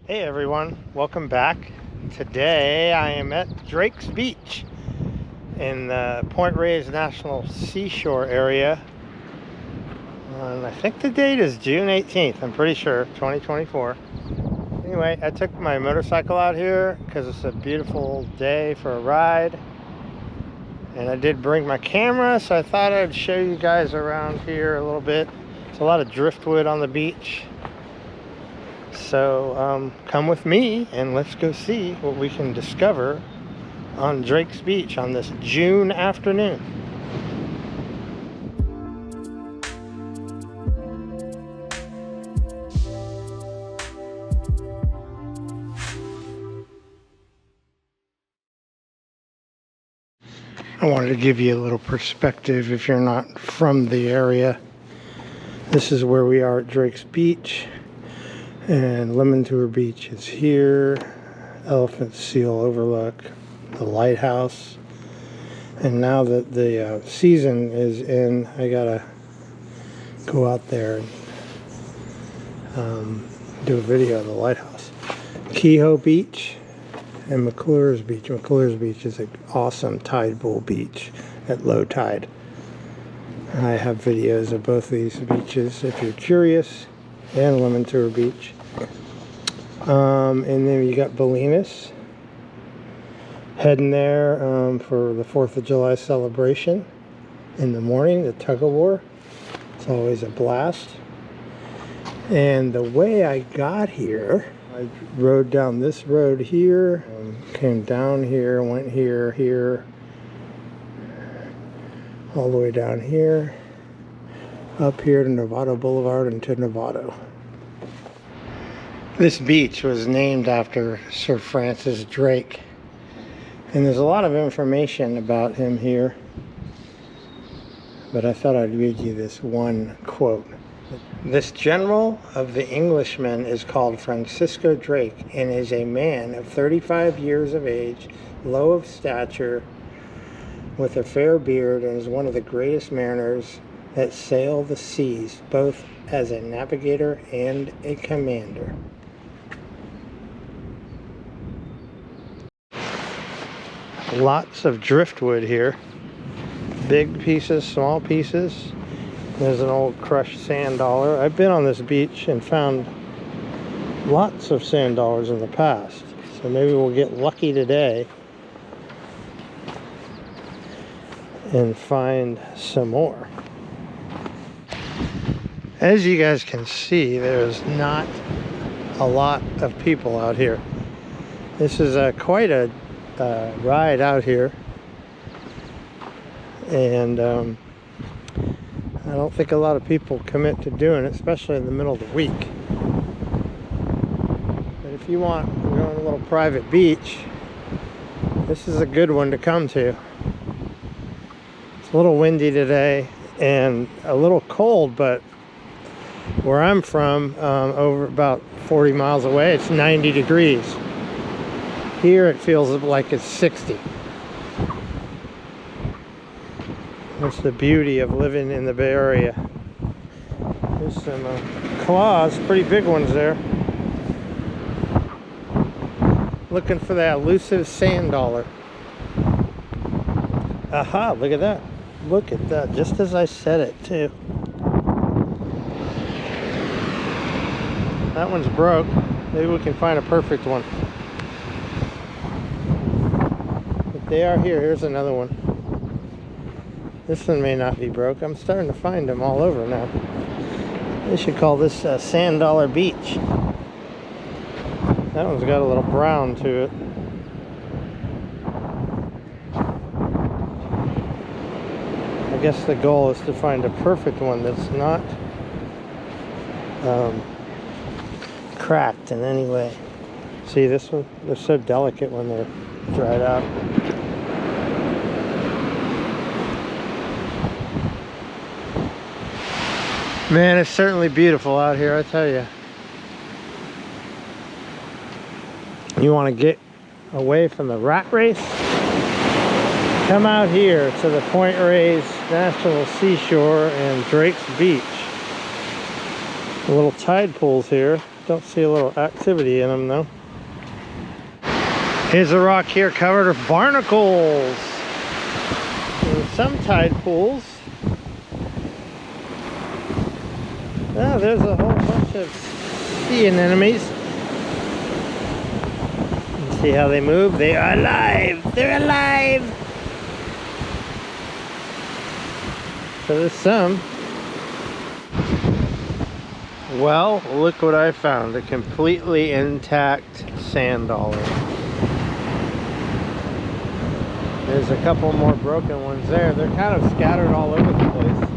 Hey everyone, welcome back. Today I am at Drake's Beach in the Point Reyes National Seashore area. And I think the date is June 18th, I'm pretty sure, 2024. Anyway, I took my motorcycle out here because it's a beautiful day for a ride. And I did bring my camera, so I thought I'd show you guys around here a little bit. There's a lot of driftwood on the beach. So come with me and let's go see what we can discover on Drake's Beach on this June afternoon. I wanted to give you a little perspective if you're not from the area. This is where we are at Drake's Beach. And Lemon Tour Beach is here, Elephant Seal Overlook, the lighthouse. And now that the season is in, I gotta go out there and do a video of the lighthouse. Kehoe Beach and McClure's Beach. McClure's Beach is an awesome tide pool beach at low tide. I have videos of both of these beaches if you're curious. And Lemon Tour Beach. And then you got Bolinas heading there for the 4th of July celebration in the morning, the tug-of-war. It's always a blast. And the way I got here, I rode down this road here, came down here, went here, all the way down here, up here to Novato Boulevard and to Novato. This beach was named after Sir Francis Drake, and there's a lot of information about him here, but I thought I'd read you this one quote. This general of the Englishmen is called Francisco Drake, and is a man of 35 years of age, low of stature, with a fair beard, and is one of the greatest mariners that sail the seas, both as a navigator and a commander. Lots of driftwood here. Big pieces, small pieces. There's an old crushed sand dollar. I've been on this beach and found lots of sand dollars in the past. So maybe we'll get lucky today and find some more. As you guys can see, there's not a lot of people out here. This is quite a ride out here, and I don't think a lot of people commit to doing it, especially in the middle of the week. But if you want to go on a little private beach, this is a good one to come to. It's a little windy today and a little cold, but where I'm from, over about 40 miles away, it's 90 degrees. Here it feels like it's 60. That's the beauty of living in the Bay Area. There's some claws, pretty big ones there. Looking for that elusive sand dollar. Aha, look at that. Look at that, just as I said it too. That one's broke. Maybe we can find a perfect one. But they are here. Here's another one. This one may not be broke. I'm starting to find them all over now. They should call this Sand Dollar Beach. That one's got a little brown to it. I guess the goal is to find a perfect one that's not cracked in any way. See this one? They're so delicate when they're dried out. Man, it's certainly beautiful out here, I tell you. You want to get away from the rat race? Come out here to the Point Reyes National Seashore and Drake's Beach. The little tide pools here. Don't see a little activity in them though. Here's a rock here covered with barnacles. And some tide pools. Oh, there's a whole bunch of sea anemones. See how they move? They are alive! They're alive! So there's some. Well, look what I found. A completely intact sand dollar. There's a couple more broken ones there. They're kind of scattered all over the place.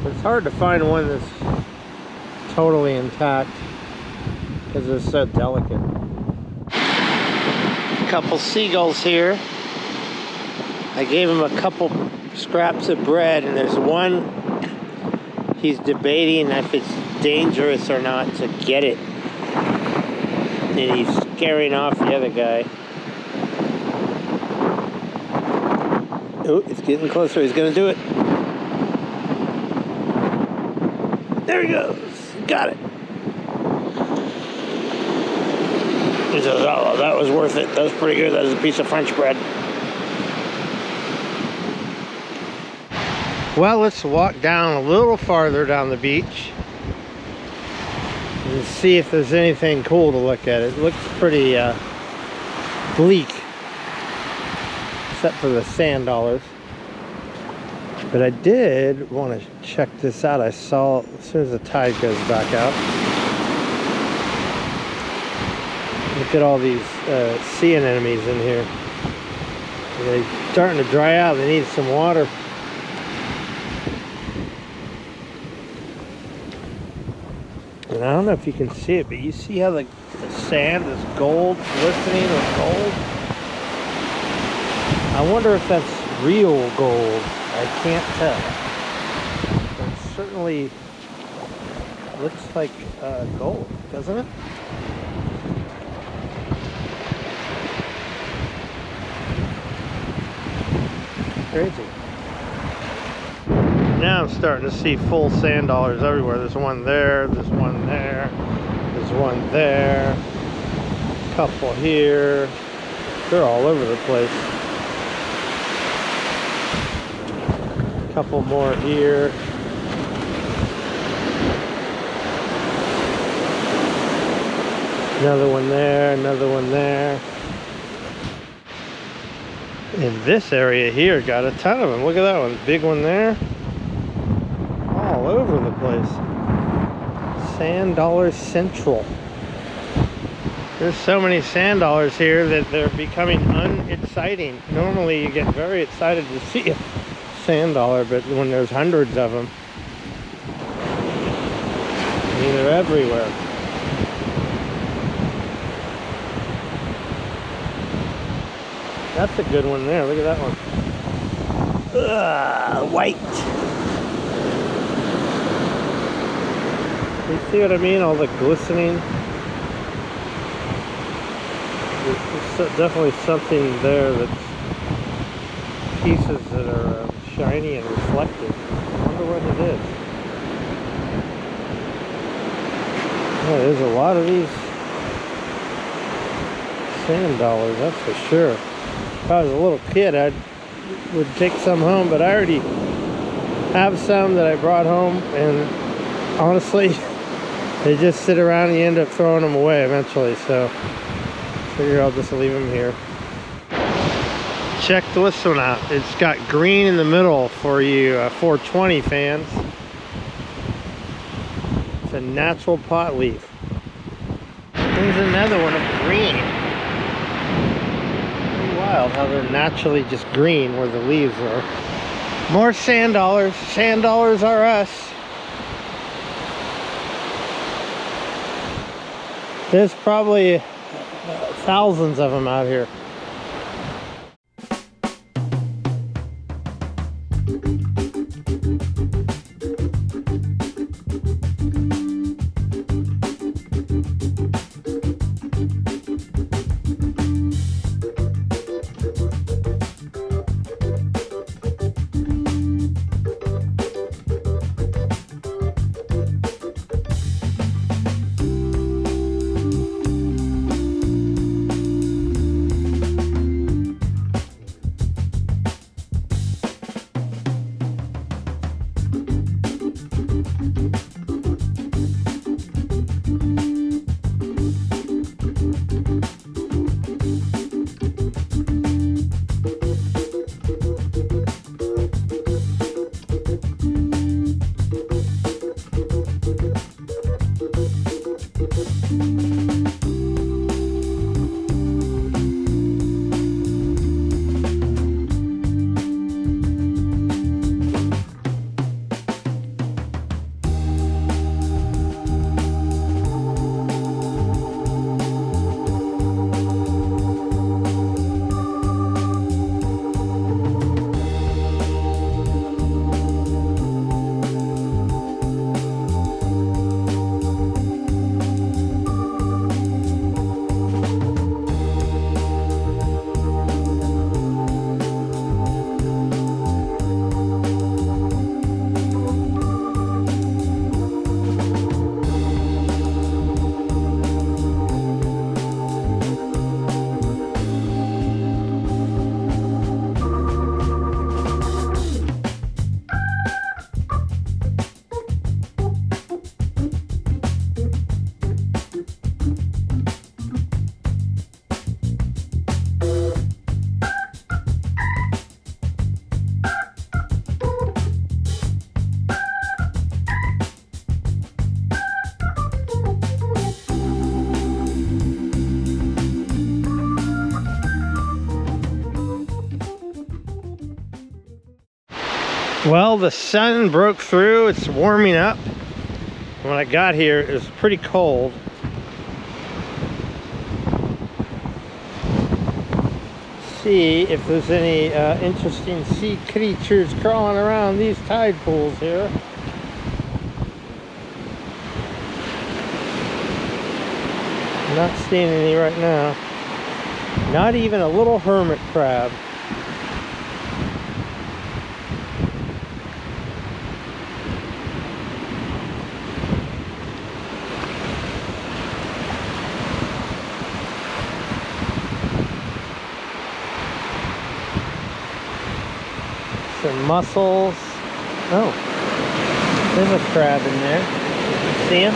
But it's hard to find one that's totally intact because they're so delicate. A couple seagulls here. I gave him a couple scraps of bread, and there's one he's debating if it's dangerous or not to get it. And he's scaring off the other guy. Oh, it's getting closer. He's gonna do it. There he goes. Got it. He says, oh, that was worth it. That was pretty good. That was a piece of French bread. Well, let's walk down a little farther down the beach and see if there's anything cool to look at. It looks pretty bleak, except for the sand dollars. But I did want to check this out. I saw as soon as the tide goes back out. Look at all these sea anemones in here. They're starting to dry out. They need some water. And I don't know if you can see it, but you see how the sand is gold, glistening with gold? I wonder if that's real gold. I can't tell. It certainly looks like gold, doesn't it? Crazy. Now I'm starting to see full sand dollars everywhere. There's one there, there's one there, there's one there, a couple here. They're all over the place. A couple more here. Another one there, another one there. In this area here, got a ton of them. Look at that one, big one there. All over the place. Sand dollar central. There's so many sand dollars here that they're becoming unexciting. Normally you get very excited to see a sand dollar, but when there's hundreds of them, I mean, they're everywhere. That's a good one there. Look at that one. White. You see what I mean? All the glistening. There's definitely something there that's pieces that are shiny and reflective. I wonder what it is. Yeah, there's a lot of these sand dollars, that's for sure. If I was a little kid, I would take some home, but I already have some that I brought home, and honestly, they just sit around and you end up throwing them away eventually, so I figure I'll just leave them here. Check this one out. It's got green in the middle for you 420 fans. It's a natural pot leaf. There's another one of green. Wild how they're naturally just green where the leaves are. More sand dollars. Sand dollars are us. There's probably thousands of them out here. Well, the sun broke through. It's warming up. When I got here, it was pretty cold. See if there's any interesting sea creatures crawling around these tide pools here. Not seeing any right now. Not even a little hermit crab. Some mussels. Oh, there's a crab in there. See him?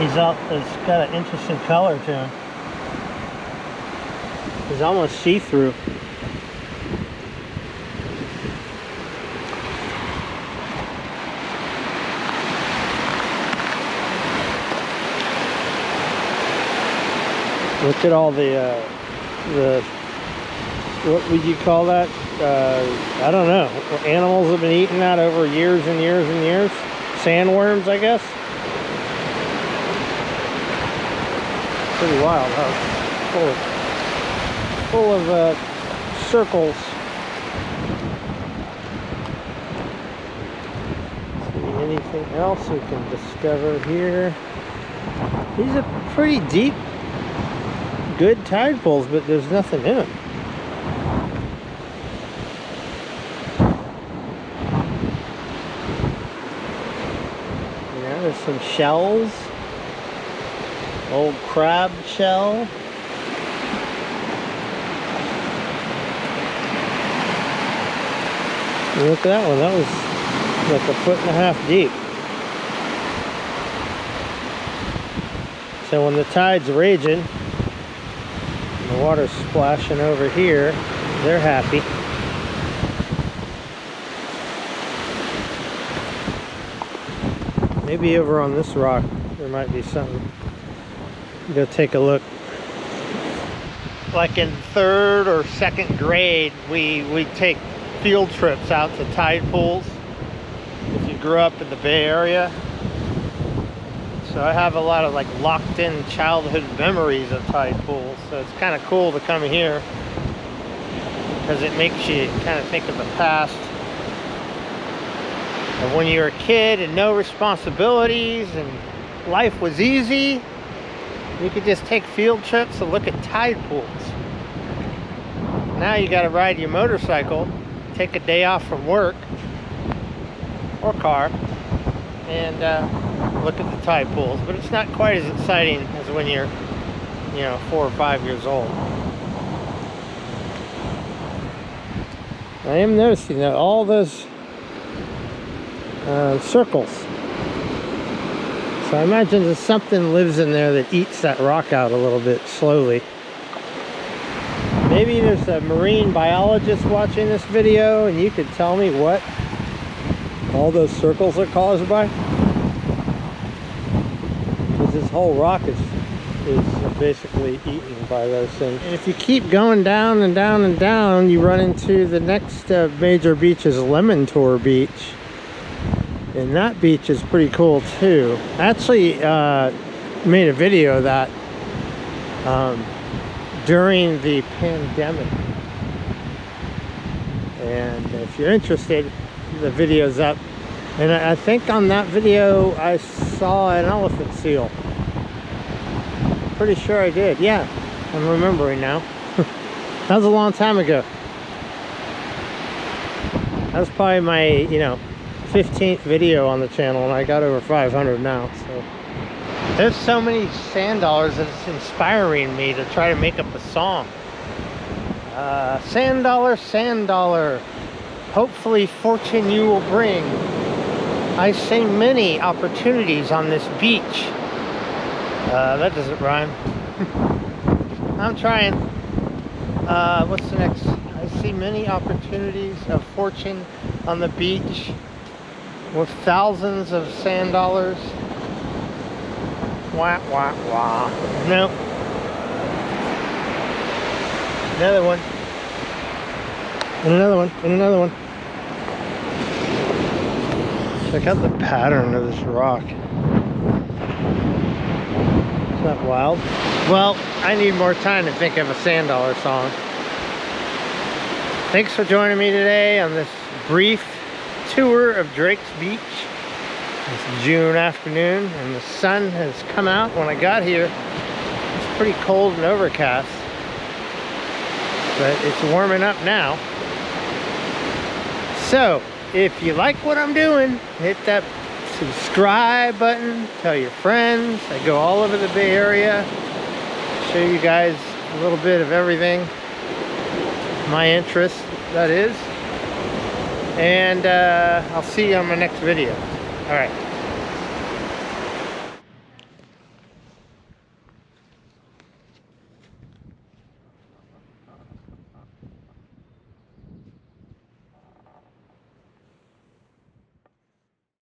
He's got an interesting color to him. He's almost see-through. Look at all the what would you call that? I don't know. Animals have been eating that over years and years and years. Sandworms, I guess. Pretty wild, huh? Full of circles. See anything else we can discover here? These are pretty deep, good tide pools, but there's nothing in them. Yeah, there's some shells. Old crab shell. Look at that one. That was like 1.5 feet deep. So when the tide's raging, the water's splashing over here, they're happy. Maybe over on this rock there might be something. Go take a look. Like in 3rd or 2nd grade, we take field trips out to tide pools. If you grew up in the Bay Area. So I have a lot of like locked in childhood memories of tide pools. So it's kind of cool to come here because it makes you kind of think of the past. And when you were a kid and no responsibilities and life was easy, you could just take field trips to look at tide pools. Now you got to ride your motorcycle, take a day off from work or car, and look at the tide pools. But it's not quite as exciting as when you're, 4 or 5 years old. I am noticing that all those circles. So I imagine there's something lives in there that eats that rock out a little bit slowly. Maybe there's a marine biologist watching this video and you could tell me what all those circles are caused by. Because this whole rock is basically eaten by those things. And if you keep going down and down and down, you run into the next major beach is Lemon Tour Beach. And that beach is pretty cool too. I actually made a video of that during the pandemic. And if you're interested, the video's up. And I think on that video I saw an elephant seal. Pretty sure I did. Yeah, I'm remembering now. That was a long time ago. That was probably my, 15th video on the channel, and I got over 500 now. So there's so many sand dollars that it's inspiring me to try to make up a song. Sand dollar, hopefully fortune you will bring. I see many opportunities on this beach. That doesn't rhyme. I'm trying. What's the next? I see many opportunities of fortune on the beach with thousands of sand dollars. Wah, wah, wah. Nope. Another one. And another one, and another one. Check out the pattern of this rock. Isn't that wild? Well, I need more time to think of a sand dollar song. Thanks for joining me today on this brief tour of Drake's Beach. It's June afternoon and the sun has come out. When I got here, it's pretty cold and overcast, but it's warming up now. So, if you like what I'm doing, hit that subscribe button, tell your friends. I go all over the Bay Area, show you guys a little bit of everything, my interest, that is. And I'll see you on my next video. All right.